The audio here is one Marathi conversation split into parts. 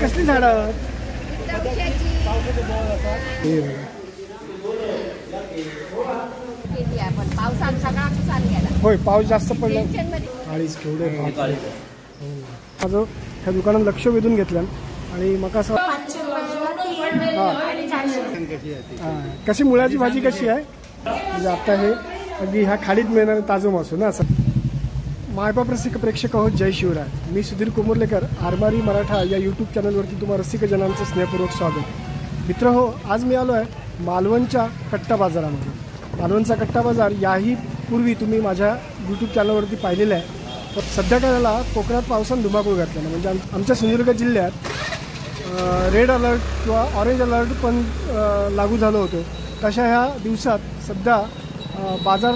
कसली झाडं? होय, पाऊस जास्त पडला. काळीच केवढे माझं ह्या दुकानात लक्ष वेधून घेतलं आणि मग असं कशी मुळाची भाजी कशी आहे म्हणजे आता हे अगदी ह्या खाडीत मिळणारे ताजं मासू ना. असं मायबाप रसिक प्रेक्षक आहोत, जय शिवराय. मी सुधीर कोमुर्लेकर, आरमारी मराठा या यूट्यूब चॅनलवरती तुम्हा रसिक जनांचं स्नेहपूर्वक स्वागत. मित्र हो, आज मी आलो आहे मालवणच्या कट्टा बाजारामध्ये. मालवणचा कट्टा बाजार याही पूर्वी तुम्ही माझ्या यूट्यूब चॅनलवरती पाहिलेलं आहे. तर सध्या काय झाला, कोकणात पावसानं धुमाकूळ घातला. म्हणजे आमच्या सिंधुदुर्ग जिल्ह्यात रेड अलर्ट किंवा ऑरेंज अलर्ट पण लागू झालं होतं. तशा ह्या दिवसात सध्या बाजार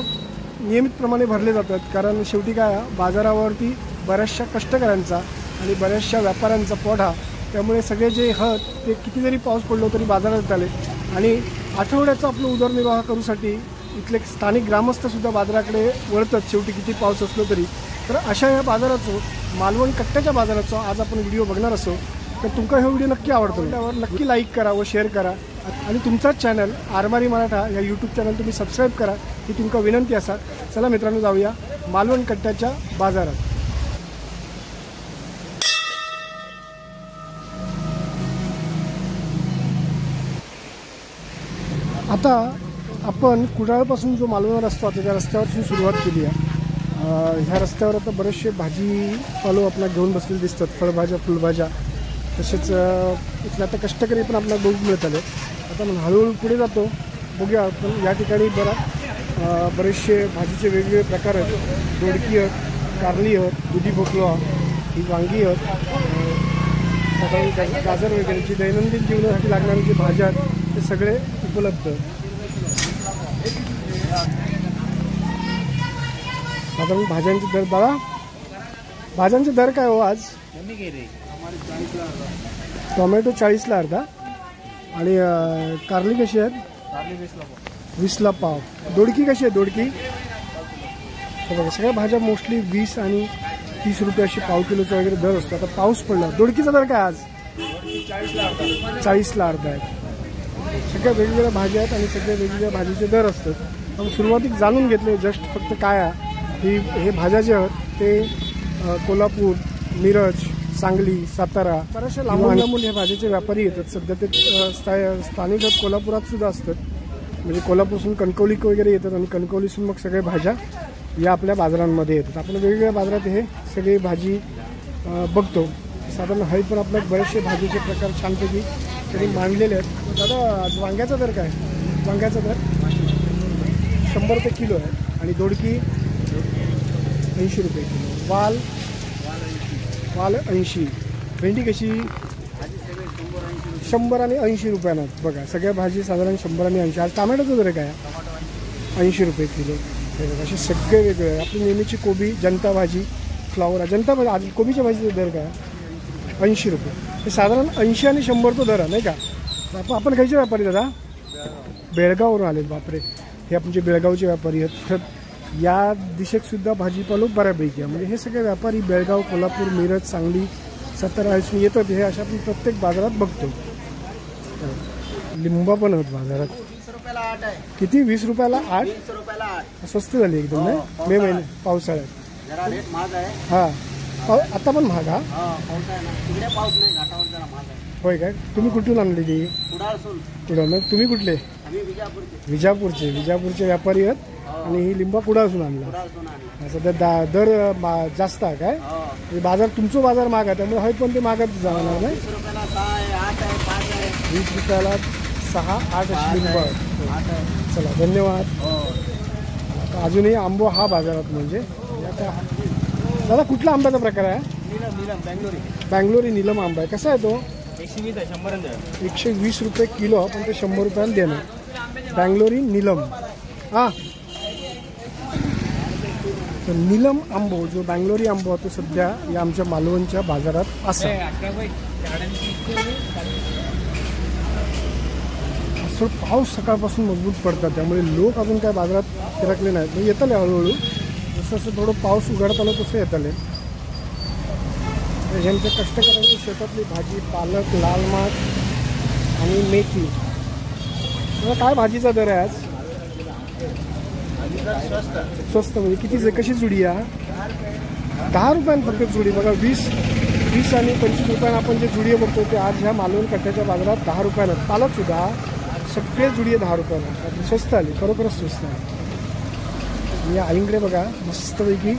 नियमितप्रमाणे भरले जातात. कारण शेवटी काय, बाजारावरती बऱ्याचशा कष्टकऱ्यांचा आणि बऱ्याचशा व्यापाऱ्यांचा पोढा. त्यामुळे सगळे जे ते किती जरी पाऊस पडलो तरी बाजारात आले आणि आठवड्याचा आपलं उदरनिर्वाह करूसाठी इथले स्थानिक ग्रामस्थसुद्धा बाजाराकडे वळतात शेवटी किती पाऊस असलो तरी. तर अशा या बाजाराचं, मालवण कट्ट्याच्या बाजाराचं आज आपण व्हिडिओ बघणार असो. तर तुमका हा व्हिडिओ नक्की आवडतो त्यावर नक्की लाईक करा व शेअर करा आणि तुमचाच चॅनल आरमारी मराठा या यूट्यूब चॅनल तुम्ही सबस्क्राईब करा ही तुमका विनंती असा. चला मित्रांनो, जाऊया मालवण कट्ट्याच्या बाजारात. आता आपण कुडाळपासून जो मालवण रस्ता होता त्या रस्त्यावरची सुरुवात केली आहे. ह्या रस्त्यावर आता बरेचसे भाजीपालो आपल्याला घेऊन बसलेले दिसतात, फळभाज्या, फुलभाज्या. तसेच इथले आता कष्टकरी पण आपल्याला बघून मिळत आले. आता मग हळूहळू पुढे जातो, बघूया आपण. या ठिकाणी बरेचसे भाजीचे वेगवेगळे प्रकार आहेत. दोडकी आहेत, कारली आहेत, दुधी भोपळा, ही वांगी आहेत, साधारण गाजर वगैरे जी दैनंदिन जीवनासाठी लागणारी जी भाज्या आहेत ते सगळे उपलब्ध. साधारण भाज्यांचे दर बघा. भाज्यांचे दर काय हो आज? टोमॅटो 40ला अर्धा आणि कारली कशी आहेत? 20ला पाव. दोडकी कशी आहे? दोडकी बघा, सगळ्या भाज्या मोस्टली 20 आणि 30 रुपये अशी पाव किलोचा वगैरे दर असतो. आता पाऊस पडला. दोडकीचा दर काय आज? 40ला अर्धा आहे. सगळ्या वेगवेगळ्या भाज्या आहेत आणि सगळ्या वेगवेगळ्या भाजीचे दर असतात. आपण सुरुवातीक जाणून घेतले जस्ट फक्त काय आहे की हे भाज्या जे आहेत ते कोल्हापूर, मिरज, सांगली, सातारा, बऱ्याचशा लांबून लांबून हे भाजीचे व्यापारी येतात. सध्या ते स्थानिक कोल्हापुरात सुद्धा असतात. म्हणजे कोल्हापूरपासून कणकवली वगैरे येतात आणि कणकवलीसून मग सगळ्या भाज्या या आपल्या बाजारांमध्ये येतात. आपण वेगवेगळ्या बाजारात हे सगळी भाजी बघतो. साधारण हळी पण आपल्याला बरेचसे भाजीचे प्रकार छानपैकी तरी मांडलेले आहेत. दादा, वांग्याचा दर काय? वांग्याचा दर 100 रुपये किलो आहे आणि दोडकी 80 रुपये किलो. वाल 80. भेंडी कशी? 100 आणि 80 रुपयानं. बघा, सगळ्या भाजी साधारण 100 आणि 80. आज टोमॅटोचा दर काय? 80 रुपये किलो. हे बघा, असे सगळे वेगळे. आपली नेहमीची कोबी, जनता भाजी, फ्लावर, जनता भाजी. आज कोबीच्या भाजीचा दर काय? 80 रुपये. हे साधारण 80 आणि 100 दर आहे नाही का? आपण खायचे व्यापारी दादा? बेळगाववरून आले. बापरे, हे आपण जे बेळगावचे व्यापारी आहेत. तर या दिशेत सुद्धा भाजीपालो बऱ्यापैकी आहे. म्हणजे हे सगळे व्यापारी बेळगाव, कोल्हापूर, मिरज, सांगली, सातारा इथून येतात. हे अशा आपण प्रत्येक बाजारात बघतो. लिंबा पण आहेत बाजारात. किती? 20 रुपयाला 8. स्वस्त झाली एकदम नाही? मे महिने पावसाळ्यात. हां, आता पण महाग. हा, होय काय? तुम्ही कुठून आणली ती? कुडाळ. मग तुम्ही कुठले? विजापूरचे व्यापारी आहेत आणि ही लिंबा कुडाळसून आणला. सध्या दर जास्त आहे काय? बाजार तुमचा बाजार महाग आहे त्यामुळे हळद पण ते महागात जाणार नाही. 20 रुपयाला 6, 8 अशी लिंबा. चला, धन्यवाद. अजूनही आंबो हा बाजारात. म्हणजे दादा, कुठला आंब्याचा प्रकार आहे? बँगलोरी नीलम आंबा आहे. कसा आहे तो? 120 रुपये किलो. पण ते 100 रुपयाला देणार. बँगलोरी नीलम. हां, तर नीलम आंबो जो बँगलोरी आंबो तो सध्या या आमच्या मालवणच्या बाजारात असा. असं पाऊस सकाळपासून मजबूत पडतात त्यामुळे लोक अजून काय बाजारात फिरकले नाहीत. मग येतले हळूहळू. जसं थोडं पाऊस उघडत आलं तसं येत आले. ह्यांच्या कष्टकऱ्यांची शेतातली भाजी, पालक, लाल माठ आणि मेथी. काय भाजीचा दर आहे आज? स्वस्त म्हणजे किती, कशी जुडी आहे? 10 रुपयांनी फक्त जुडी. बघा 20 आणि 25 रुपयांना आपण जे जुडी बघतो ते आज ह्या मालवण कट्ट्याच्या बाजारात 10 रुपयाला. पालक सुद्धा सगळे जुडी 10 रुपयाला. स्वस्त आली, खरोखरच स्वस्त आहे. या आईंकडे बघा मस्तपैकी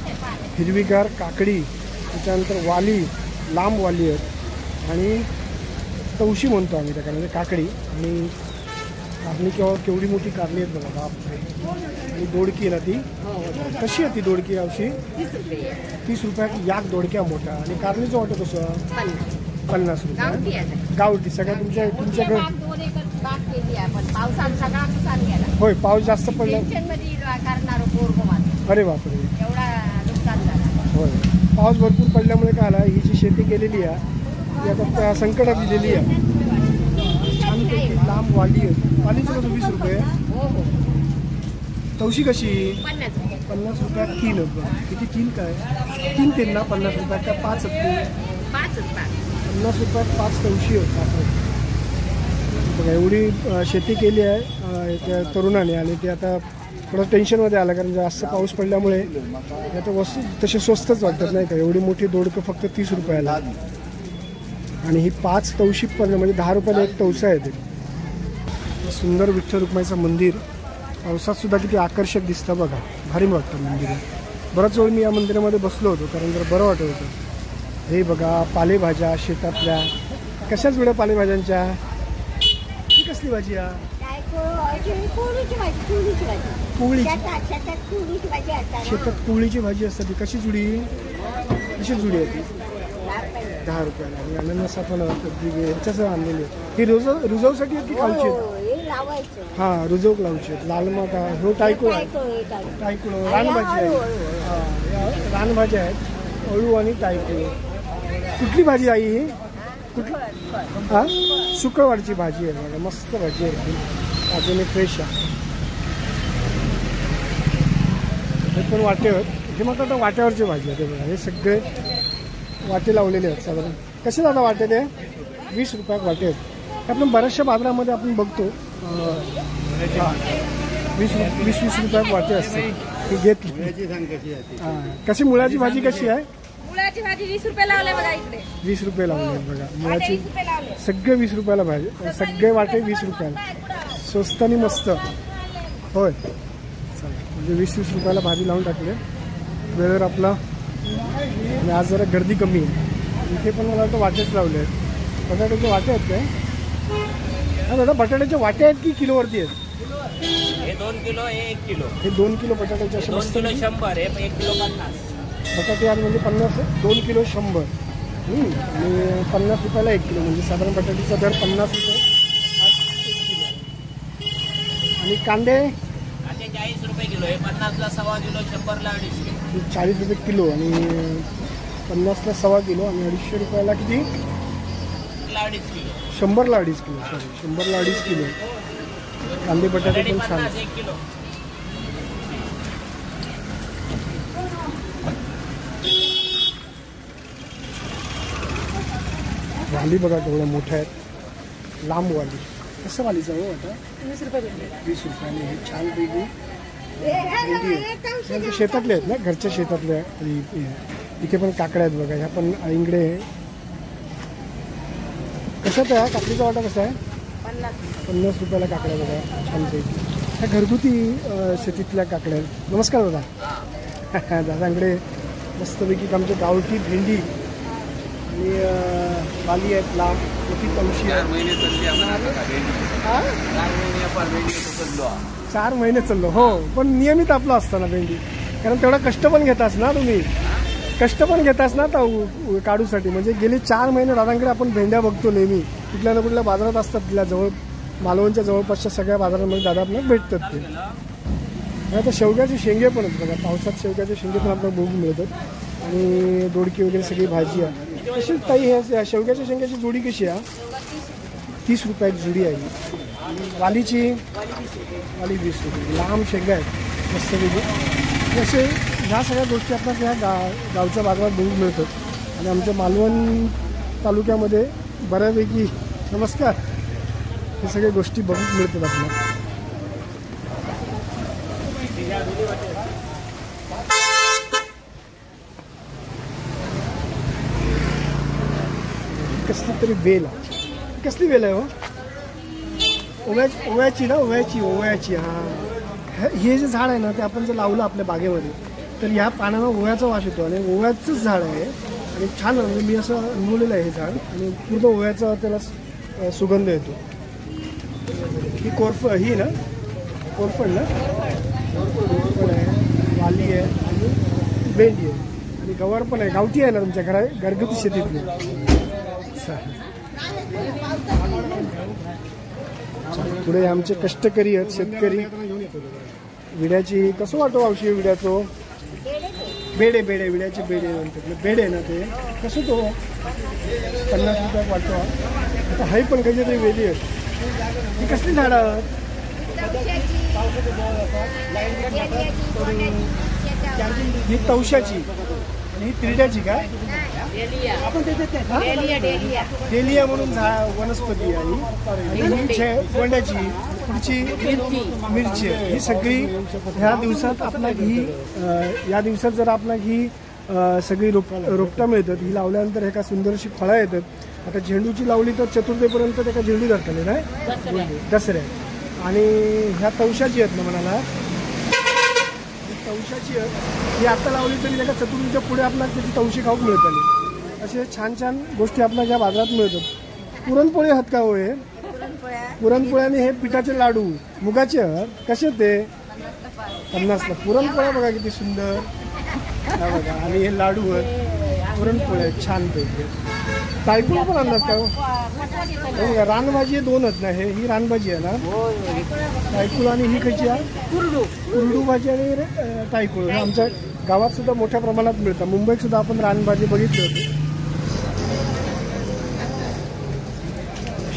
हिरवीगार काकडी, त्याच्यानंतर वाली, लांब वाली आहेत आणि तवशी म्हणतो आम्ही त्या म्हणजे काकडी. आणि कारली केवढी मोठी कारली आहेत बघा बापरे. आणि दोडकी ना ती कशी आहे ती दोडकी यावर्षी? 30 रुपयात याक दोडक्या मोठा. आणि कारलीचं वाटतं कसं? 50 रुपये गावठी. सगळ्या तुमच्याकडे होय पाऊस जास्त पडला. अरे बापरे. होय पाऊस भरपूर पडल्यामुळे काय आला, ही जी शेती केलेली आहे ती आता संकटात दिलेली आहे. छानपैकी लांब वाली आहे. वालीचं कसं 20 रुपये. तवशी कशी? 50 रुपयात 3 आहेत. किती 3 काय? 3 तेल ना 50 रुपयात का 5 आहेत? 50 रुपयात 5 तवशी आहेत. बघा एवढी शेती केली आहे त्या तरुणाने आणि ते आता थोडं टेन्शनमध्ये आलं कारण जास्त पाऊस पडल्यामुळे आता वस्तू तसे स्वस्तच वाटतात नाही का. एवढी मोठी दोडकं फक्त 30 रुपयाला आणि ही 5 तवशी पण म्हणजे 10 रुपयाला एक तवसा आहे. ते सुंदर विठ्ठल रुक्माईचं मंदिर पावसात सुद्धा किती आकर्षक दिसतं बघा. भारी वाटतं मंदिर. बराच वेळ मी या मंदिरामध्ये बसलो होतो कारण जरा बरं वाटत होतं. हे बघा पालेभाज्या शेतातल्या. कशाच वेळा पालेभाज्यांच्या? ही कसली भाजी आहे? शेतात कोवळीची भाजी असते ती. कशी जुडी? कशी जुडी आहे ती? 10 रुपयाला. आणि अननस आपण ह्याच्याच आणलेली आहे. ही रुजवसाठी की खालची? हां रुजवक लावची. लाल माठ हो टायकुळ आहे. टायकुळ रानभाजी आहे. रानभाज्या आहेत अळू आणि टायकुळ. कुठली भाजी आई ही? कुठली? हां शुक्रवारची भाजी आहे बघा. मस्त भाजी आहे ताजेने फ्रेश आहे. हे पण वाटेवर. हे म्हणतात आता वाट्यावरची भाजी आहे. बघा हे सगळे वाटे लावलेले आहेत साधारण. कसे दादा वाटे ते? 20 रुपयात वाटे आहेत. आपण बऱ्याचशा बाजारामध्ये आपण बघतो 20 रुपयात वाटे असते. ती घेतली. कशी मुळाची भाजी कशी आहे? मुळाची भाजी 20 रुपये लावले बघा इकडे. 20 रुपये लावले बघा मुळाची. सगळे 20 रुपयाला भाजी. सगळे वाटे 20 रुपयाला. स्वस्त आणि मस्त. होय म्हणजे 20 रुपयाला भाजी लावून टाकले. वेळेवर आपला. आणि आज जरा गर्दी कमी आहे. इथे पण मला वाटतं वाटेच लावले आहेत. बटाट्याचे वाटे आहेत काय? हा दादा बटाट्याचे वाटे आहेत की किलोवरती आहेत? हे 2 किलो हे 1 किलो. हे 2 किलो बटाट्याचे असे. 2 किलो 100 हे 1 किलो 50. बटाटे आज म्हणजे 50. 2 किलो 100 आणि 50 रुपयाला 1 किलो म्हणजे साधारण बटाट्याचा दर 50 रुपये आज 1 किलो. आणि कांदे? कांदे 40 रुपये किलो. हे 50ला 1.25 किलो 100ला 2.5 किलो. 40 रुपये किलो आणि 50ला 1.25 किलो आणि 250 रुपयाला किती? 2.5 किलो. 100ला 2.5 किलो. सॉरी 100ला 2.5 किलो. कांदे बटाटे पण छान. 1 किलो. वाली बघा केवढ्या मोठ्या आहेत. लांब वाली. कसं वालीचं हो आता? 20 रुपये. 20 रुपयाने. हे छान पैकी भेंडी शेतातले आहेत ना घरच्या शेतातल्या. इथे पण काकड्या आहेत बघा. ह्या पण आईंकडे. कशात आहे काकडीचा वाटा कसा आहे? 50 रुपयाला काकड्या बघा छानपैकी. ह्या घरगुती शेतीतल्या काकड्या आहेत. नमस्कार दादा. दादांकडे मस्तपैकी आमच्या गावठी भेंडी आणि वाली आहेत लांब मोठी तवशी आहे. 4 महिने चाललो. हो पण नियमित आपलं असतं ना भेंडी. कारण तेवढा कष्ट पण घेतास ना तुम्ही. कष्ट पण घेतास ना तर काढूसाठी. म्हणजे गेली 4 महिने दादांकडे आपण भेंड्या बघतो नेहमी. कुठल्या ना कुठल्या बाजारात असतात. तिला जवळ मालवणच्या जवळपासच्या सगळ्या बाजारांमध्ये दादा आपल्याला भेटतात ते. आता शेवग्याचे शेंगे पण आहेत बघा. पावसात शेवग्याचे शेंगे पण आपल्याला बघून मिळतात. आणि दोडकी वगैरे सगळी भाजी आहे. कशी ताई हे शेवग्याच्या शेंग्याची जोडी कशी आहे? 30 रुपयाची जोडी आहे. वालीची? वाली 20 रुपये. लांब शेंगा आहेत मस्तपैकी. असे ह्या सगळ्या गोष्टी आपल्याला ह्या गावच्या बाजारात बघून मिळतात. आणि आमच्या मालवण तालुक्यामध्ये बऱ्यापैकी नमस्कार हे सगळे गोष्टी बघून मिळतात आपल्याला. कसली तरी बेल आहे. कसली बेल आहे हो? ओव्याची ना, ओव्याची. हां, हे जे झाड आहे ना ते आपण जर लावलं आपल्या बागेमध्ये तर ह्या पानाला ओव्याचा वास येतो आणि ओव्याचंच झाड आहे आणि छान म्हणजे मी असं अनुभवलेलं आहे हे झाड आणि पूर्ण ओव्याचा त्याला सुगंध येतो. ही ही ना कोरफड ना, कोरफड आहे, वाली आहे आणि भेंडी आहे आणि गवार पण आहे. गावठी आहे ना तुमच्या घरगुती शेतीतली. पुढे आमचे कष्टकरी आहेत, शेतकरी. विड्याची कसं वाटतो औषधी विड्याचो? बेडे विड्याचे बेडे म्हणतात. बेड आहे ना ते कसं तो 50 रुपयात वाटतो. आता हाही पण काही तरी वेली आहेत. ही कसली झाडं? ही तवशाची आणि ही तिरड्याची काय? आपण डेलिया म्हणून वनस्पती आहे. ही गोंड्याची, पुढची मिरची आहे. ही सगळी ह्या दिवसात आपल्याला या दिवसात जर आपल्याला ही सगळी रोपटा मिळतात. ही लावल्यानंतर एका सुंदरशी फळं येतात. आता झेंडूची लावली तर चतुर्थीपर्यंत त्याला झेंडू धरतले नाही दसऱ्यात. आणि ह्या तवशाची आहेत ना म्हणाला, तवशाची आहेत. ही आता लावली तरी त्याला चतुर्थीच्या पुढे आपल्याला त्याची तवशी खाऊक मिळतात. असे छान छान गोष्टी आपल्या ज्या बाजारात मिळतात. पुरणपोळी आहेत का होय? पुरणपोळ्याने हे पिठाचे लाडू मुगाचे आहेत. कसे ते? 50ला. पुरणपोळ्या बघा किती सुंदर बघा. आणि हे लाडू आहेत, पुरणपोळ्या छान पैकी. तायकुळ पण आणलात का हो? रानभाजी 2 आहेत ना. ही रानभाजी आहे ना, तायकुळ. आणि ही कशी आहे? कुरडू भाजी आणि तायकुळ. आमच्या गावात सुद्धा मोठ्या प्रमाणात मिळतात. मुंबईत सुद्धा आपण रानभाजी बघितली होती.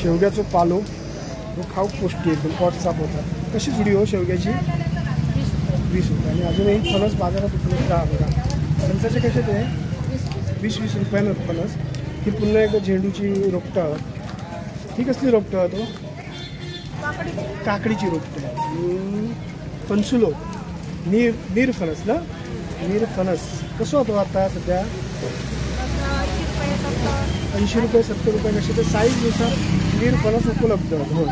शेवग्याचं पालो खाऊ पौष्टिक एकदम, पोट साफ होतात. कशी जुडी हो शेवग्याची? 20 रुपये. आणि अजूनही फणस बाजारात उपलब्ध आहे बघा. फणसाचे कसे ते? 20 रुपयानं फणस. ही पुन्हा एकदा झेंडूची रोपटं. ही कसली रोपटं आहे? तो काकडीची रोपटं. फणसुलो नीरफणस ना, नीरफणस कसं होतो आता सध्या? 80 रुपये 70 रुपये कसे ते साईजनुसार नीरफणस उपलब्ध हो.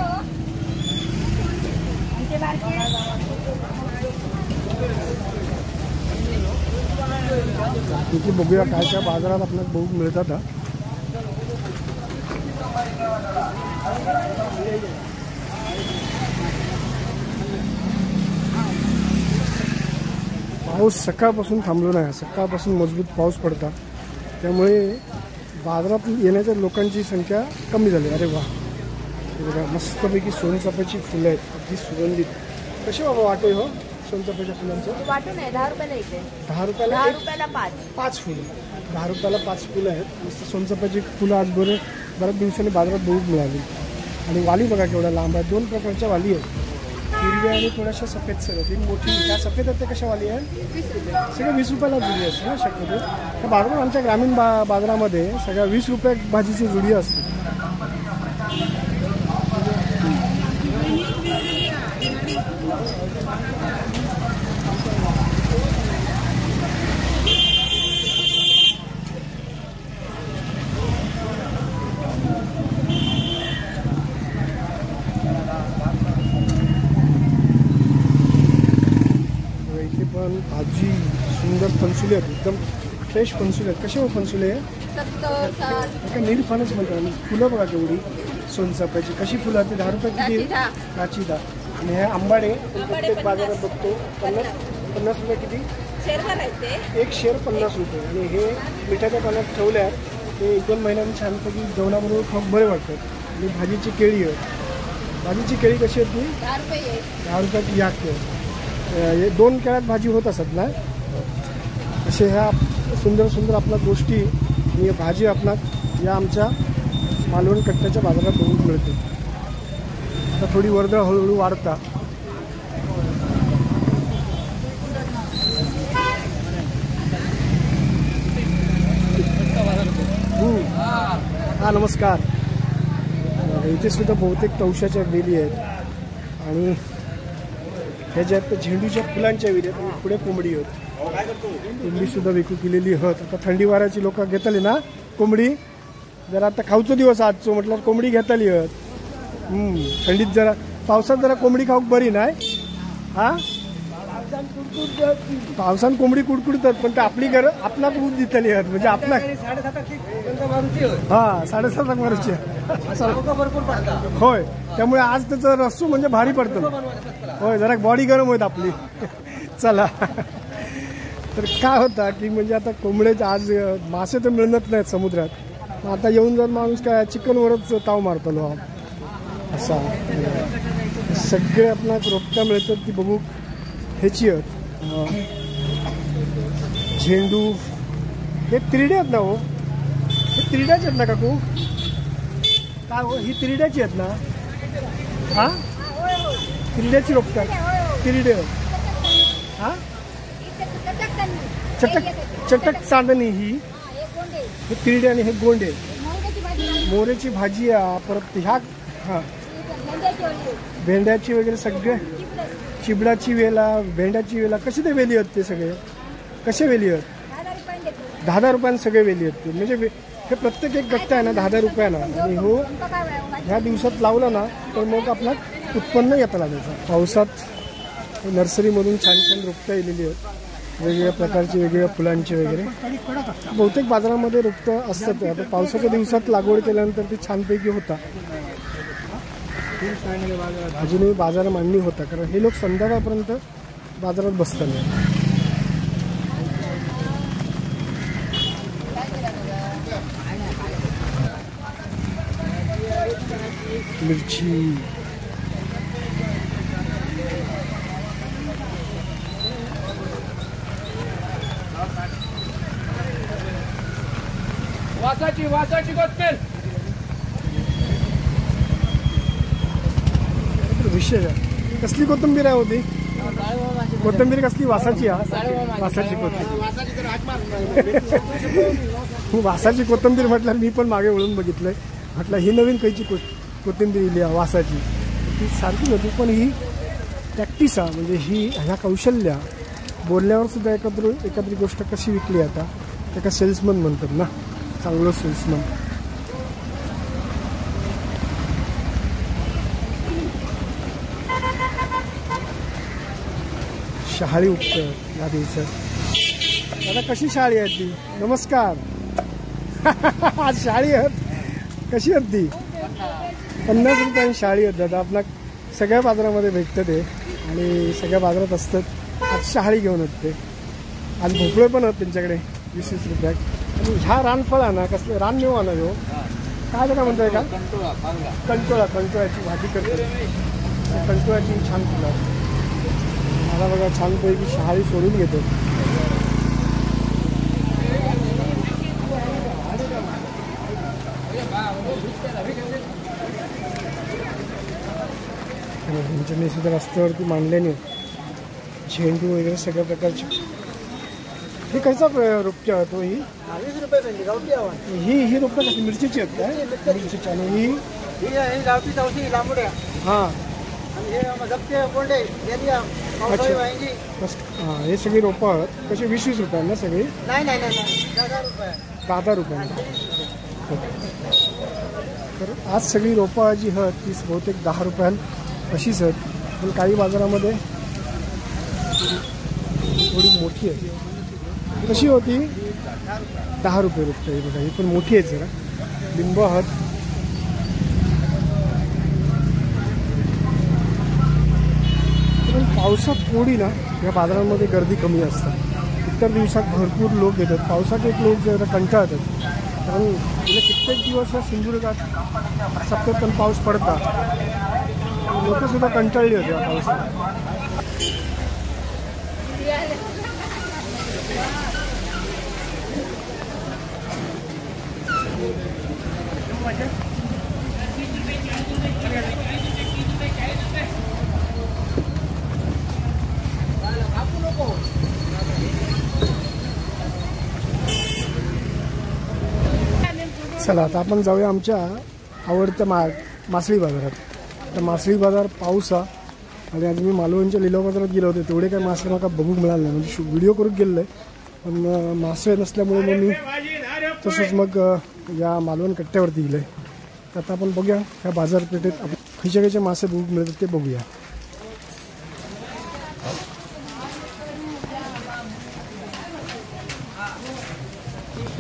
इथे बघूया काय काय बाजारात आपल्याला बघू मिळतात. पाऊस सकाळपासून थांबलो नाही. सकाळपासून मजबूत पाऊस पडता त्यामुळे बाजारात येण्याच्या लोकांची संख्या कमी झाली. अरे वा, बघा मस्तपैकी सोनचाफ्याची फुलं आहेत, अगदी सुगंधित. कसे बाबा वाटे हो सोनचाफ्याच्या फुलांचं? वाटून आहे 10 रुपयाला एक. 10 रुपयाला 5 फुलं. 10 रुपयाला 5 फुलं आहेत. मस्त सोनचाफ्याची फुलं आज बऱ्याच दिवसांनी बाजारात बघून मिळाली. आणि वाली बघा केवढ्या लांब आहे. 2 प्रकारच्या वाली आहेत, हिरव्या आणि थोड्याशा सफेद सर. ती मोठी त्या सफेद आहेत ते कशा वाली आहे? 20 रुपये. सगळ्या 20 रुपयाला जुडी असते ना शक्यतो. त्या बाजारात आमच्या ग्रामीण बाजारामध्ये सगळ्या 20 रुपये भाजीची जुडी असते. पण भाजी सुंदर फणसुले आहेत, एकदम फ्रेश फणसुले आहेत. कसे हो फणसुले? 70, 60. नीरफणस म्हणतात. फुलं बघा केवढी सोनचाफ्याची. कशी फुलं आहेत? 10 रुपये किती? 10. आणि हे आंबाडे प्रत्येक बाजारात बघतो 50 रुपये किती? एक शेर 50 रुपये. आणि हे मिठाच्या पाण्यात ठेवले आहेत ते 1-2 महिन्यांनी छानपैकी जेवणाबरोबर खूप बरे वाटतात. आणि भाजीची केळी आहे. भाजीची केळी कशी आहे ती? 10 रुपयाची या केळी. 2 केळ्यात भाजी होत असत ना. असे ह्या सुंदर सुंदर आपल्या गोष्टी आणि भाजी आपणात या आमच्या मालवण कट्ट्याच्या बाजारात बघून मिळते. आता थोडी वर्दळ हळूहळू वाढता. हा नमस्कार. इथे सुद्धा बहुतेक तवशाच्या वेली आहेत आणि ह्या ज्या आहेत झेंडूच्या फुलांच्या वेली आहेत आणि पुढे कोंबडी आहेत. कोंबडी सुद्धा विकू केलेली आहेत. आता थंडी वाऱ्याची लोक घेतली ना कोंबडी, जरा आता खाऊचो दिवस आजचो म्हटलं कोंबडी घेतली आहेत. थंडीत जरा पावसात जरा कोंबडी खाऊक बरी नाही. हा पावसान कोंबडी कुडकुडतात पण ते आपली घर आपला दूध दितली आहेत म्हणजे आपला. हा 7.5 वर्षी होय. त्यामुळे आज त्याचं रस्सू म्हणजे भारी पडतं. होय जरा बॉडी गरम होत आपली. चला तर काय होता की म्हणजे आता कोंबड्याचे आज मासे तर मिळत नाहीत समुद्रात. आता येऊन जर माणूस काय चिकनवरच ताव मारतलो असा. सगळे आपला रोपट्या मिळतात ती बघू ह्याची आहेत. झेंडू हे तिरडे आहेत ना हो. हे तिरड्याचे आहेत ना काकू. काय हो ही तिरड्याची आहेत ना. हा तिरड्याची रोपट्या तिरडे. हा चटक चटक चांदणी ही हे तिरडे आणि हे गोंडे. मोरेची भाजी परत ह्या हा भेंड्याची वगैरे सगळे. चिबडाची वेला भेंड्याची वेला कशी ते वेली आहेत ते सगळे कसे वेली आहेत. 10 रुपयानं सगळे वेली आहेत ते. म्हणजे हे प्रत्येक एक गट्टा आहे ना 10 रुपयानं. आणि हो ह्या दिवसात लावला ना तर मग आपला उत्पन्न येतं लागायचं. पावसात नर्सरीमधून छान छान रोपट्या येलेली आहेत वेगवेगळ्या प्रकारची वेगवेगळ्या फुलांची वगैरे. बहुतेक बाजारामध्ये रोपटं असतात. आता पावसाच्या दिवसात लागवड केल्यानंतर ती छानपैकी होता. अजूनही बाजार मांडणी होता कारण हे लोक संध्याकाळपर्यंत बाजारात बसतात. मिरची वासाची कोथमीर विशेष आहे. कसली कोथिंबीर आहे होती कोथिंबीर कसली वासाची. वासाची कोथिंबीर. वासाची कोथिंबीर म्हटल्यावर मी पण मागे वळून बघितलंय. म्हटलं ही नवीन काहीची कोथिंबीर इली वासाची. ती सारखीच होती पण ही प्रॅक्टिस आहे म्हणजे ही ह्या कौशल्या बोलण्यावर सुद्धा एखादी गोष्ट कशी विकली. आता एका सेल्समन म्हणतात ना चांगलं सेल्समन. शहाळी उपटत या दिवसात. आता कशी शाळी आहे ती. नमस्कार. आज शाळी आहेत कशी आहेत ती. 50 रुपयांनी शाळी आहेत दादा. आपला सगळ्या बाजारामध्ये भेटतं ते आणि सगळ्या बाजारात असतात. आज शहाळी घेऊन येत ते. आज भोपळे पण आहेत त्यांच्याकडे 20 रुपयात. आणि ह्या रानफळ आणा कसले रान नेऊ आणा हो काय काय म्हणताय का कंटोळ्याची भाजी करते. कंटोळ्याची छान फुलं. मला बघा छानपैकी शहाळी सोडून घेतो. त्यांच्यानी सुद्धा रस्त्यावरती मांडल्याने झेंडू वगैरे सगळ्या प्रकारचे. ही कसा रोपट्या होतो ही 20 रुपये ही रोपट्या कशी मिरचीची आहेत काय. मिरचीची आणि ही गावठी चौशी लांबड्या. हां हे सगळी रोपं आहेत कशी 20 रुपयांना सगळी. नाही 10 रुपयांना. तर आज सगळी रोपं जी आहेत ती बहुतेक 10 रुपयांना अशीच आहेत. पण काही बाजारामध्ये थोडी मोठी आहे. कशी होती 10 रुपये रोपटे. बघा ही पण मोठी आहे जरा. लिंब आहेत. पावसात थोडी ना या बाजारांमध्ये गर्दी कमी असते. इतर दिवसात भरपूर लोक येतात. पावसात एक लोक जरा कंटाळतात कारण गेले कित्येक दिवस या सिंधुदुर्गात सतत पाऊस पडतात. लोकसुद्धा कंटाळली होती या पावसात. चला आता आपण जाऊया आमच्या आवडत्या मासळी बाजारात. तर मासळी बाजार पाऊस आहे आणि आज मी मालवणच्या लिलाव बाजारात गेलो होते. तेवढे काही मासे मला बघूक मिळाले नाही, म्हणजे व्हिडिओ करून गेलेलं आहे पण मासे नसल्यामुळे मग मी तसंच मग या मालवण कट्ट्यावरती गेलो आहे. तर आता आपण बघूया ह्या बाजारपेठेत आपण खयच्या खयचे मासे बघूक मिळतात ते बघूया.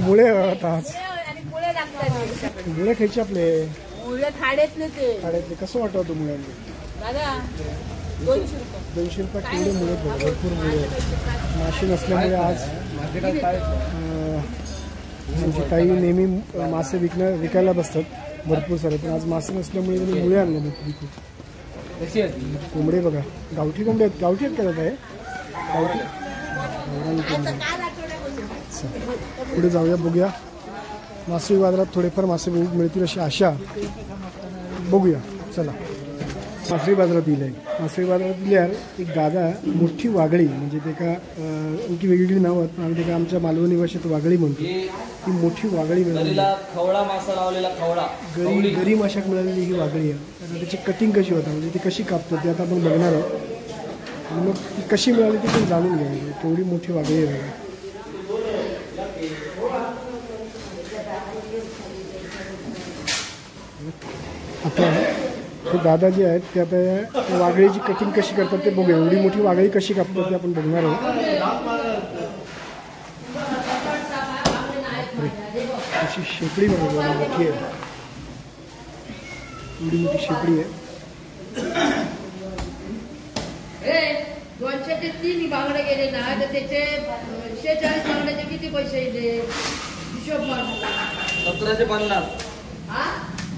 मुळे आज मुळे खायचे आपले खाड्यातले कसं वाटतं मुळ्यांनी 200 रुपये केवढे मुळे भरपूर मुळे मासे नसल्यामुळे आज म्हणजे काही नेहमी मासे विकायला बसतात भरपूर सारे, पण आज मासे नसल्यामुळे त्यांनी मुळे आणले विकू. कोंबडे बघा, गावठी कोंबडे आहेत. गावठी आहेत का आहे गावठी? पुढे जाऊया बघूया. मासळी बाजारात थोडेफार मासे मिळतील अशी आशा बघूया. चला मासळी बाजारात येईल आहे. मासळी बाजारात दिल्यावर एक दादा मोठी वागळी, म्हणजे ते का आणखी वेगवेगळी नावं आहेत, आम्ही ते का आमच्या मालवणी भाषेत वागळी म्हणतो. ती मोठी वागळी मिळाली, गरी माशाक मिळालेली ही वागळी आहे. आता त्याची कटिंग कशी होता, म्हणजे ती कशी कापतात ते आता आपण बघणार आहोत आणि मग ती कशी मिळाली ती पण जाणून घ्यायची. तेवढी मोठी वागळी आहे. आता हे दादा जे आहेत ते आता वागळीची कटिंग कशी करतात ते बघूया. एवढी मोठी वागळी कशी कापतात ते आपण बघणार आहोत. अशी शेपडी बघा मोठी आहे, एवढी मोठी शेपडी आहे. 200 ते 3 बांगडे गेले ना तर त्याचे 46 बांगड्याचे किती पैसे येते हिशोब मार. 1750. हा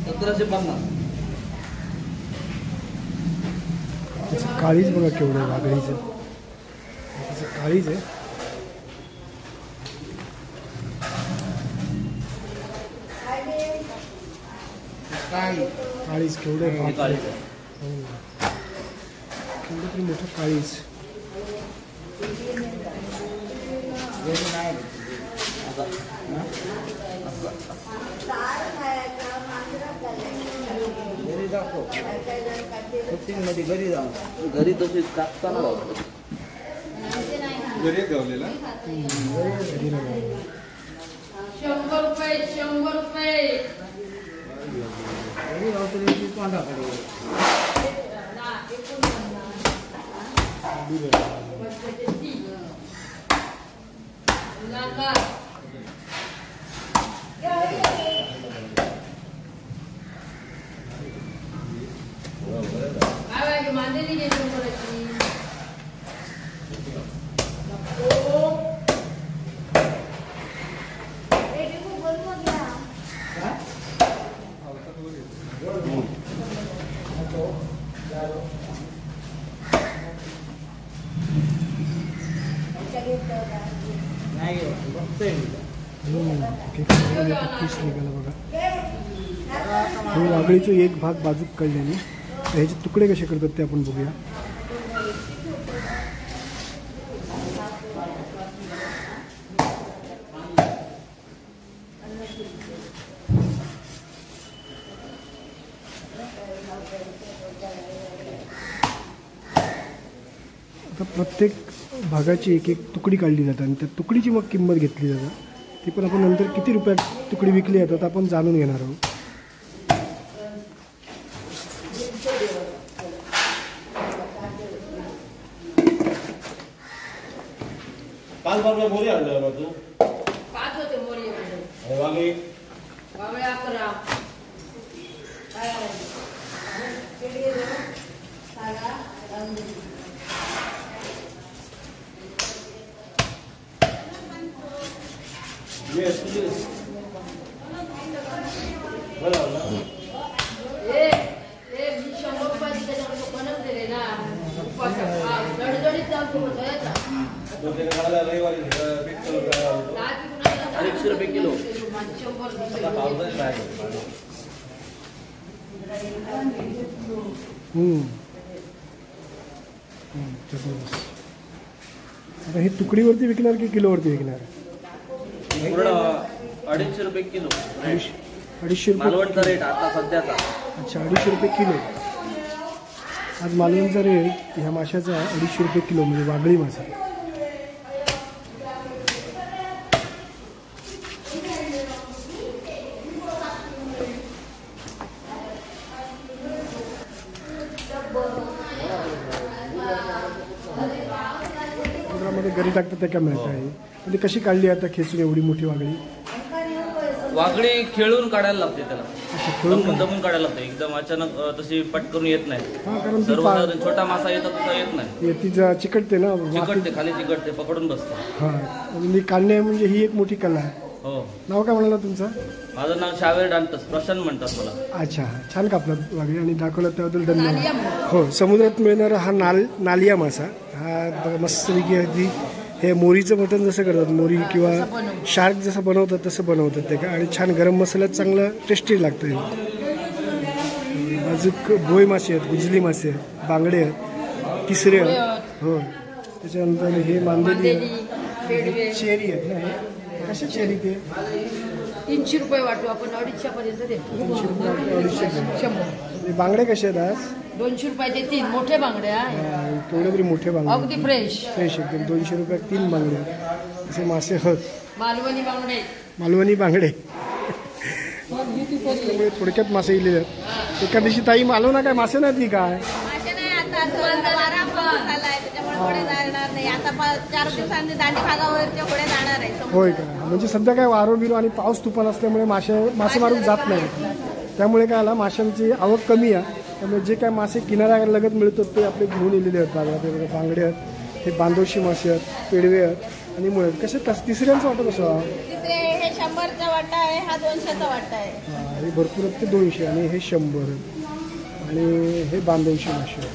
1750. त्याचं काळीज बघा केवढं आहे वागळीचं. त्याचं काळीज आहे. काळीज केवढं आहे, केवढं तरी मोठं काळीज. घरी तशी कापताना घरी ठेवलेला 100 रुपये 100 रुपये. वागळीचं एक भाग बाजूक काढल्याने ह्याचे तुकडे कसे करतात ते आपण बघूया. आता प्रत्येक भागाची एक एक तुकडी काढली जातात आणि त्या तुकडीची मग किंमत घेतली जाते. ती पण आपण नंतर किती रुपयात तुकडी विकली जातात आपण जाणून घेणार आहोत. पाच बाबा मोरी आणलं तू 5 होते मोरी वागे वागळे 11. काय आहे सागा येस बरोबर ए 100 रुपये त्याच्यावर कोणच दिले ना. लढजडीत जाऊ होता रविवारी 100 रुपये किलो. आता हे तुकडीवरती विकणार की किलोवरती विकणार? 250 रुपये किलो. 250 रुपये मालवणचा रेट आता सध्याचा. अच्छा 250 रुपये किलो. आज मालवणचा रेट ह्या माशाचा 250 रुपये किलो म्हणजे वागळी मासा. समुद्रामध्ये गरी टाकतात ते का मिळत आहे म्हणजे कशी काढली आता खेचून एवढी मोठी वागळी? वागडी खेळून काढायला लागते त्याला. अच्छा खेळून दमून काढायला लागते. एकदम अचानक तशी पटकरून येत नाही. हां कारण ती सर्वसाधारण छोटा मासा येतो तसा येत नाही. ती चिकटते ना चिकटते खाली चिकटते पकडून बसते. हां म्हणजे काढणे म्हणजे ही एक मोठी कला आहे. हो. नाव काय म्हणाला तुमचं? माझं नाव शावेर डांटस प्रसन्न म्हणतात मला. अच्छा छान कापला वागळी आणि दाखवलं त्याबद्दल धन्यवाद. हो समुद्रात मिळणारा हा नालिया मासा हा मस्तपैकी अगदी हे मोरीचं मटण जसं करतात मोरी किंवा शार्क जसं बनवतात तसं बनवतात ते का आणि छान गरम मसाल्यात चांगलं टेस्टी लागतं. अजून बोई मासे आहेत, गुजली मासे आहेत, बांगडे आहेत, तिसरे आहेत. हो त्याच्यानंतर हे मांदेली चेरी आहेत ना. कशी चेरी ते 300 रुपये वाटू आपण 250 पर्यंत देतो. 300 रुपये 250. 100. बांगडे कसे आहेत आज? 200 रुपयाचे 3 मोठे बांगडे आहे. केवढे तरी मोठे बांगडे अगदी फ्रेश एकदम 200 रुपयात 3 बांगडे असे मासे आहेत. मालवणी बांगडे. मालवणी बांगडे त्यामुळे थोडक्यात मासे गेलेले आहेत. एका दिवशी ताई मालवणा काय मासे नाही ती काय होय का? म्हणजे सध्या काय वारो बिरो आणि पाऊस तुफान असल्यामुळे मासे मारून जात नाही. त्यामुळे काय आला माशांची आवक कमी आहे. त्यामुळे जे काय मासे किनाऱ्या लगत मिळतात ते आपले घेऊन येलेले आहेत बाजारात. बांगडे आहेत, हे बांधवशी मासे आहेत, पेडवे आहेत आणि मुळे कसे तिसऱ्यांचं वाटत असं? हे 100चा वाटा आहे, हा 200चा वाटा आहे. हां हे भरपूर आहेत ते 200 आणि हे 100 आणि हे बांधवशी मासे.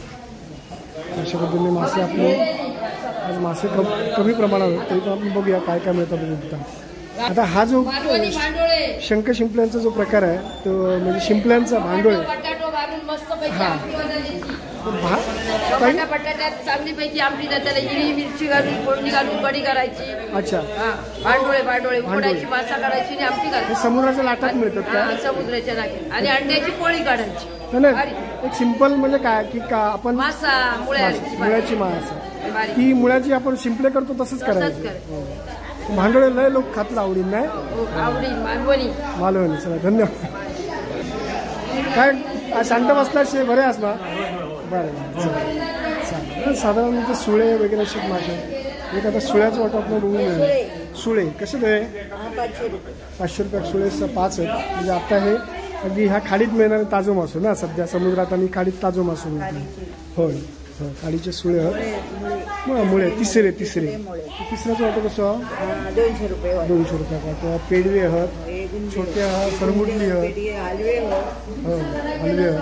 अशा पद्धतीने मासे आपले आज मासे कमी प्रमाणात तरी पण आपण बघूया काय काय मिळतात बघता. आता हा जो शंख शिंपल्यांचा जो प्रकार आहे तो म्हणजे शिंपल्यांचा भांडोळे. हां बटाट्यात चांगलीपैकी आमटी त्याला हिरवी मिरची घालून फोडणी घालून कढी करायची. अच्छा भांडोळे उकडायची मासा करायची आणि आमटी करायची. समुद्राच्या लाटात मिळतात का? समुद्राच्या लाटात आणि अंड्याची पोळी काढायची. नाही एक सिंपल म्हणजे काय की का आपण मासा मुळ्याची मासा ती मुळ्याची आपण शिंपले करतो तसंच करायचं. भांडोळे लय लोक खातात आवडीन नाही मालवणी. चला धन्यवाद. काय शांत बसला शे बरे असणार बरं. साधारण सुळे वगैरे असे मासे एक आता सुळ्याचं वाटप आपण बघून सुळे कसे ते 500 रुपयात सुळे 5 आहेत. म्हणजे आता हे अगदी ह्या खाडीत मिळणारे ताजो मासो ना सध्या समुद्रात आणि खाडीत ताजो मासो मिळतो. होय खाडीचे सुळे आहेत मुळे तिसरे तिसऱ्याचं वाटप कसं 200 रुपये 200 रुपयात. पेडवे आहेत, छोटे आहेत, सरमुटली आहेत, हलवे हो हलवे आहेत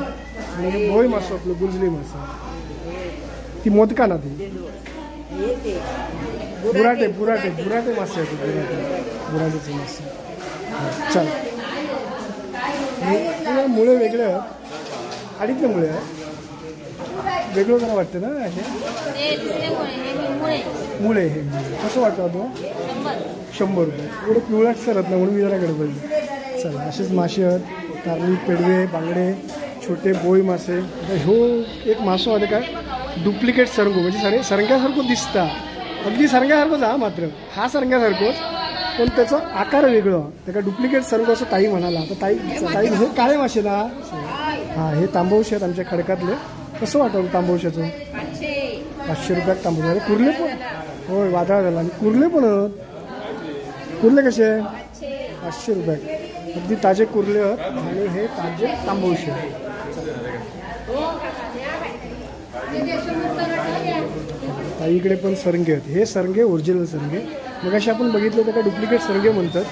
आणि भोई मासो आपलं गुंजली मासा ती मोदका ना ती बुराटे मासे आहेत. बुराटेचे मासे. चल हे मुळे वेगळे आहेत खाडीतले मुळे आहेत वेगळं जरा वाटतं ना. मुळे हे कसं वाटतं तो 100 रुपये एवढं पिवळाट सरत ना म्हणून मी जरा गडबडली. चला असेच मासे आहेत, कारली, पेडवे, बांगडे, छोटे बोई मासे. हो एक मासो आहे काय डुप्लिकेट सरंगो म्हणजे सरंग्यासारखं दिसता अगदी सरंग्यासारखंच हा मात्र हा सरंग्यासारखंच पण त्याचा आकार वेगळं त्या डुप्लिकेट सरंगो असं ताई म्हणाला. तर ताई हे काळे मासे ना. हां हे तांबवशे आहेत आमच्या खडकातले. कसं वाटतं तांबवशाचं 500 रुपयात तांबवशे. कुर्ले पण होय वादळा झाला आणि कुर्ले पण कुर्ले कसे 500 रुपयात अगदी ताजे कुर्ले आहेत आणि हे ताजे तांबवशे. इकडे पण सरंगे आहेत. हे सरंगे ओरिजिनल सरंगे. मग असे आपण बघितलं तर का डुप्लिकेट सरंगे म्हणतात.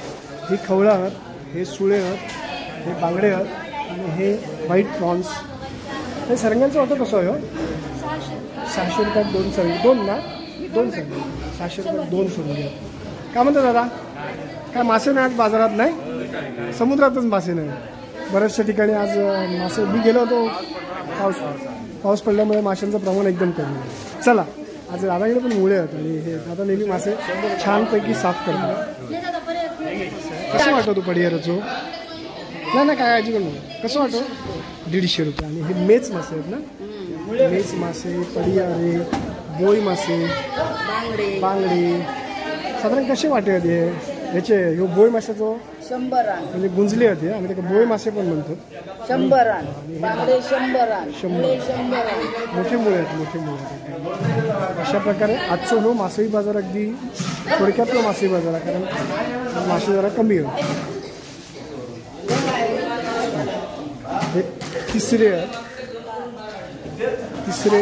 ही खवळा आहेत, हे सुळे आहेत, हे बांगडे आहेत आणि हे व्हाईट प्रॉन्स. हे सरंग्यांचं वाटतं कसं आहे 600 रुपयात 2 सरंगे 2 ना 2 सरंगे 600 रुपयात 2 सरंगे. काय म्हणतात दादा काय मासे नाही आज बाजारात? नाही समुद्रातच मासे नाही. बऱ्याचशा ठिकाणी आज मासे मी गेलो होतो पाऊस पडल्यामुळे माशांचं प्रमाण एकदम कमी आहे. चला आज दादाकडे पण मुळे आहेत आणि हे दादा नेहमी मासे छानपैकी साफ करतात. कसं वाटतं तू पडियाराचो नाही ना काय काळजी करू नका. कसं वाटतं? 150 रुपये. आणि हे मेच मासे आहेत ना, मेच मासे, पडियारे, बोई मासे, बांगडे साधारण कसे वाटे होते याचे? ह्यो बोई माशाचो 100 रान म्हणजे गुंजले होते आम्ही त्याला बोई मासे पण म्हणतो. 100 रान बांगडे 100 रान 100 रान मोठे मुळे आहेत, मोठे मुळे आहेत. अशा प्रकारे आजचं हो मासळी बाजार अगदी थोडक्यातला मासळी बाजार आहे, कारण मासे जरा कमी होते. हे तिसरे आहेत, तिसरे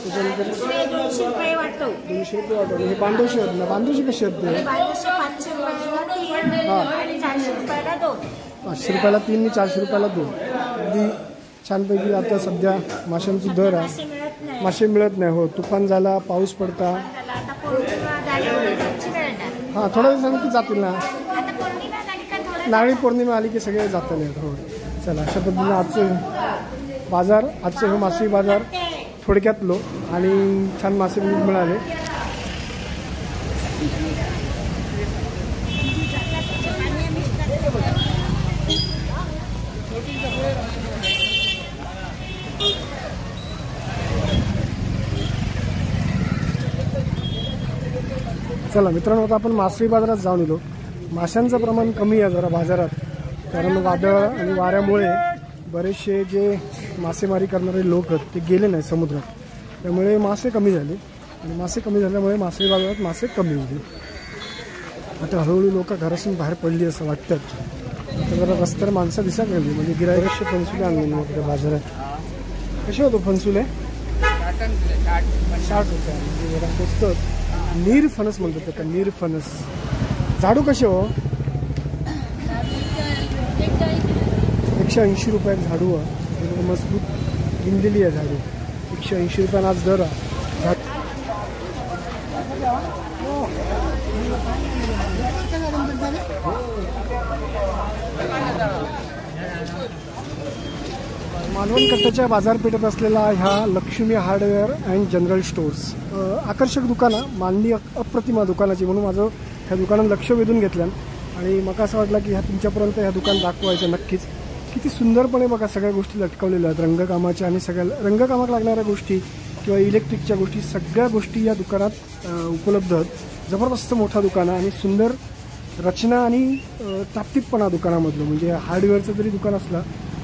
त्याच्यानंतर 200 रुपये वाटतो. 200 रुपये वाटवले. हे बांधवशी आहेत ना, बांधवशी कशी आहेत ते? 500 रुपयाला 3 आणि 400 रुपयाला 2. 500 रुपयाला 3 आणि 400 रुपयाला 2. अगदी छानपैकी. आता सध्या माशांचा दर आहे, मिळत नाही. मासे मिळत नाही. हो, तुफान झाला, पाऊस पडता. आता पौर्णिमा झाल्यावर मच्छी मिळणार. हां, थोड्या दिवसांनी ती जातील ना. आता पौर्णिमा झाली का थोडं नारळी पौर्णिमा आली की सगळे जातील. हो, चला अशा पद्धतीनं आजचं बाजार, आजचं हे मासळी बाजार थोडक्यातलो आणि छान मासे मिळाले. चला मित्रांनो, आता आपण मासळी बाजारात जाऊन येलो. माशांचं प्रमाण कमी आहे जरा बाजारात, कारण वादळ आणि वाऱ्यामुळे बरेचसे जे मासेमारी करणारे लोक आहेत ते गेले नाही समुद्रात, त्यामुळे मासे कमी झाले. आणि मासे कमी झाल्यामुळे मासळी बाजारात मासे कमी होते. आता हळूहळू लोक घरातून बाहेर पडली असं वाटतं. आता जरा रस्त्यावर माणसं दिसायला लागली, म्हणजे गिरायकशे फणसुले आणले वगैरे बाजारात. कसे होतो फणसुले? 60 रुपये, म्हणजे जरा स्वस्त. नीर फणस म्हणतात त्याला, नीर फणस. झाडू कसे हो? 180 रुपयात झाडू आहे, मजबूत गिंडलेली आहे झाडू. 180 रुपयानं आज दर आहे. मालवण कट्ट्याच्या बाजारपेठेत असलेला ह्या Lakshmi hardware and general stores आकर्षक दुकानं, मानली अप्रतिमा दुकानाची, म्हणून माझं ह्या दुकानात लक्ष वेधून घेतलं. आणि मला असं वाटलं की ह्या तुमच्यापर्यंत ह्या दुकान दाखवायचं नक्कीच. किती सुंदरपणे बघा सगळ्या गोष्टी लटकवलेल्या आहेत, रंगकामाच्या आणि सगळ्या रंगकामात लागणाऱ्या गोष्टी किंवा इलेक्ट्रिकच्या गोष्टी, सगळ्या गोष्टी या दुकानात उपलब्ध आहेत. जबरदस्त मोठा दुकान आहे आणि सुंदर रचना आणि ताप्तीतपणा दुकानामधलं. म्हणजे हार्डवेअरचं जरी दुकान असलं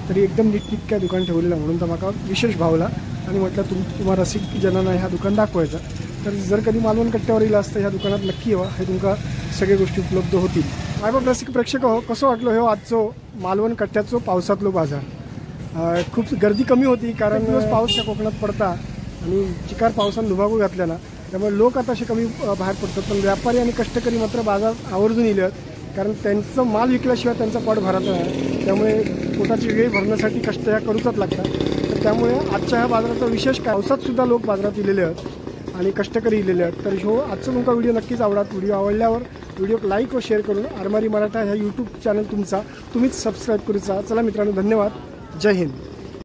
तरी एकदम नीटनिटक्या दुकान ठेवलेलं, म्हणून तर मला विशेष भावला आणि म्हटलं तुम्हाला रसिक जनांना ह्या दुकान दाखवायचं. तर जर कधी मालवण कट्ट्यावर येईल असतं ह्या दुकानात नक्की यावं, हे तुमका सगळ्या गोष्टी उपलब्ध होतील. मायबाप रसिक प्रेक्षक हो, कसं वाटलं हे आजचं मालवण कट्ट्याचं पावसातलो बाजार? खूप गर्दी कमी होती, कारण दिवस पाऊस या कोकणात पडता आणि चिकार पावसानं दुभागू घातल्या ना, त्यामुळे लोक आता असे कमी बाहेर पडतात. पण व्यापारी आणि कष्टकरी मात्र बाजार आवर्जून येले, कारण त्यांचं माल विकल्याशिवाय त्यांचा पोट भरत नाही. त्यामुळे पोटाची वेळ भरण्यासाठी कष्ट ह्या करूचच लागतात. तर त्यामुळे आजच्या ह्या बाजाराचा विशेष काय, पावसात सुद्धा लोक बाजारात इलेले आहेत आणि कष्टकरी इलेले आहेत. तर हो, आजचा तुमचा व्हिडिओ नक्कीच आवडत. व्हिडिओ आवडल्यावर व्हिडिओ लाईक व शेअर करून आरमारी मराठा ह्या यूट्यूब चॅनल तुम्हीच सबस्क्राईब करूचा. चला मित्रांनो, धन्यवाद. जय हिंद.